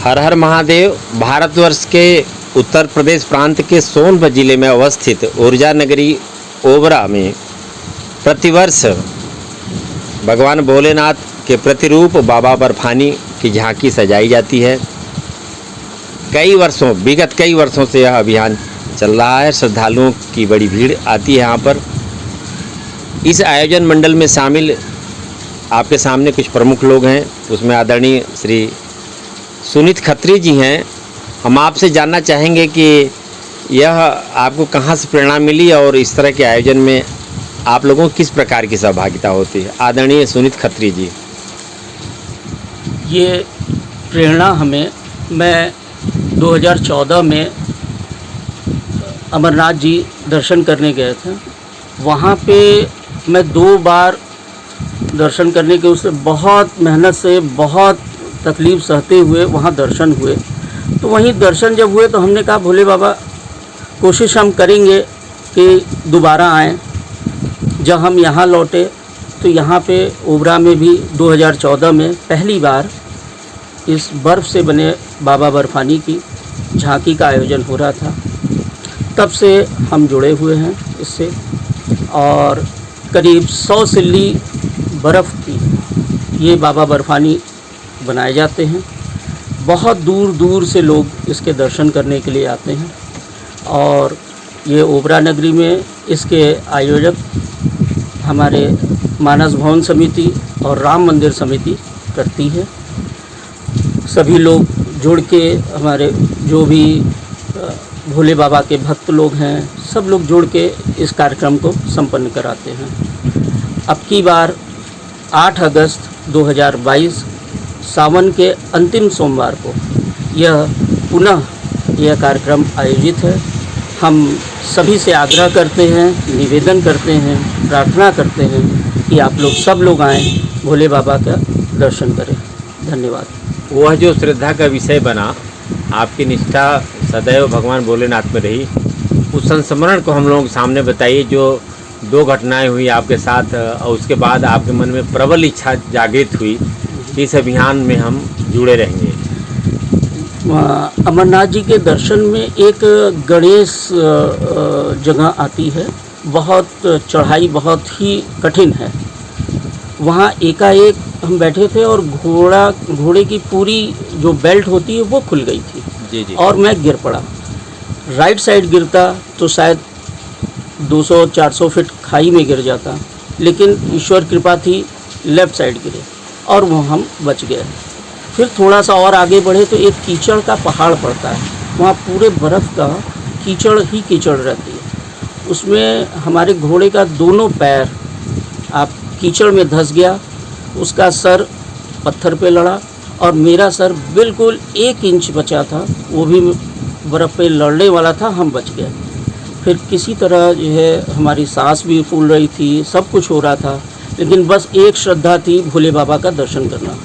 हर हर महादेव। भारतवर्ष के उत्तर प्रदेश प्रांत के सोनभद्र जिले में अवस्थित ऊर्जा नगरी ओबरा में प्रतिवर्ष भगवान भोलेनाथ के प्रतिरूप बाबा बर्फानी की झांकी सजाई जाती है। विगत कई वर्षों से यह अभियान चल रहा है। श्रद्धालुओं की बड़ी भीड़ आती है यहाँ पर। इस आयोजन मंडल में शामिल आपके सामने कुछ प्रमुख लोग हैं, उसमें आदरणीय श्री सुनीत खत्री जी हैं। हम आपसे जानना चाहेंगे कि यह आपको कहाँ से प्रेरणा मिली और इस तरह के आयोजन में आप लोगों को किस प्रकार की सहभागिता होती है। आदरणीय सुनीत खत्री जी। ये प्रेरणा मैं 2014 में अमरनाथ जी दर्शन करने गए थे। वहाँ पे मैं 2 बार दर्शन करने के उससे बहुत मेहनत से बहुत तकलीफ़ सहते हुए वहाँ दर्शन हुए। तो वहीं दर्शन जब हुए तो हमने कहा भोले बाबा कोशिश हम करेंगे कि दोबारा आएँ। जब हम यहाँ लौटे तो यहाँ पे ओबरा में भी 2014 में पहली बार इस बर्फ़ से बने बाबा बर्फानी की झांकी का आयोजन हो रहा था। तब से हम जुड़े हुए हैं इससे और करीब 100 सिल्ली बर्फ़ की ये बाबा बर्फानी बनाए जाते हैं। बहुत दूर दूर से लोग इसके दर्शन करने के लिए आते हैं और ये ओबरा नगरी में इसके आयोजक हमारे मानस भवन समिति और राम मंदिर समिति करती है। सभी लोग जुड़ के हमारे जो भी भोले बाबा के भक्त लोग हैं सब लोग जुड़ के इस कार्यक्रम को संपन्न कराते हैं। अब की बार 8 अगस्त 2022 सावन के अंतिम सोमवार को पुनः यह कार्यक्रम आयोजित है। हम सभी से आग्रह करते हैं, निवेदन करते हैं, प्रार्थना करते हैं कि आप लोग सब लोग आएँ, भोले बाबा का दर्शन करें। धन्यवाद। वह जो श्रद्धा का विषय बना, आपकी निष्ठा सदैव भगवान भोलेनाथ में रही, उस संस्मरण को हम लोगों के सामने बताइए। जो 2 घटनाएं हुई आपके साथ और उसके बाद आपके मन में प्रबल इच्छा जागृत हुई कि इस अभियान में हम जुड़े रहेंगे। अमरनाथ जी के दर्शन में एक गणेश जगह आती है, बहुत चढ़ाई बहुत ही कठिन है। वहाँ एकाएक हम बैठे थे और घोड़े की पूरी जो बेल्ट होती है वो खुल गई थी। जी। और मैं गिर पड़ा। राइट साइड गिरता तो शायद 200-400 फीट खाई में गिर जाता, लेकिन ईश्वर कृपा थी लेफ़्ट साइड गिरे और वो हम बच गए। फिर थोड़ा सा और आगे बढ़े तो एक कीचड़ का पहाड़ पड़ता है। वहाँ पूरे बर्फ़ का कीचड़ ही कीचड़ रहती है। उसमें हमारे घोड़े का दोनों पैर कीचड़ में धंस गया। उसका सर पत्थर पे लड़ा और मेरा सर बिल्कुल 1 इंच बचा था, वो भी बर्फ़ पे लड़ने वाला था। हम बच गए। फिर किसी तरह जो है हमारी सांस भी फूल रही थी, सब कुछ हो रहा था, लेकिन बस एक श्रद्धा थी भोले बाबा का दर्शन करना।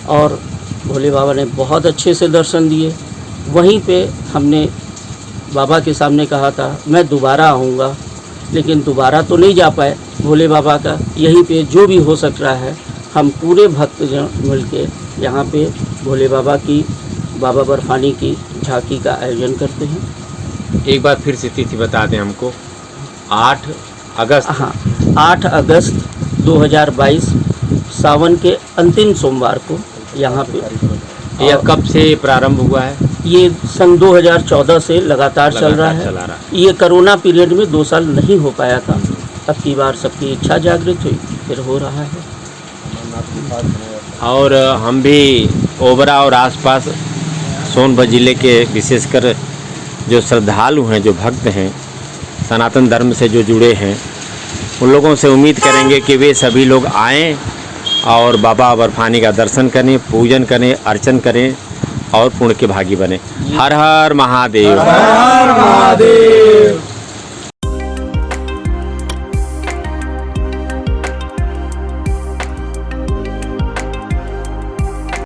और भोले बाबा ने बहुत अच्छे से दर्शन दिए। वहीं पे हमने बाबा के सामने कहा था मैं दोबारा आऊँगा, लेकिन दोबारा तो नहीं जा पाए। भोले बाबा का यहीं पे जो भी हो सक रहा है, हम पूरे भक्तजन मिलके यहाँ पे भोले बाबा की बाबा बर्फानी की झांकी का आयोजन करते हैं। एक बार फिर से तिथि बता दें हमको। 8 अगस्त। हाँ, 8 अगस्त 2022 सावन के अंतिम सोमवार को यहाँ पे। यह कब से प्रारंभ हुआ है? ये सन 2014 से लगातार चल रहा है। ये कोरोना पीरियड में 2 साल नहीं हो पाया था। अब की बार सबकी इच्छा जागृत हुई, फिर हो रहा है। और हम भी ओबरा और आसपास सोनभद्र जिले के विशेषकर जो श्रद्धालु हैं, जो भक्त हैं, सनातन धर्म से जो जुड़े हैं, उन लोगों से उम्मीद करेंगे कि वे सभी लोग आएँ और बाबा बर्फानी का दर्शन करें, पूजन करें, अर्चन करें और पुण्य के भागी बने। हर हर महादेव। हर हर महादेव।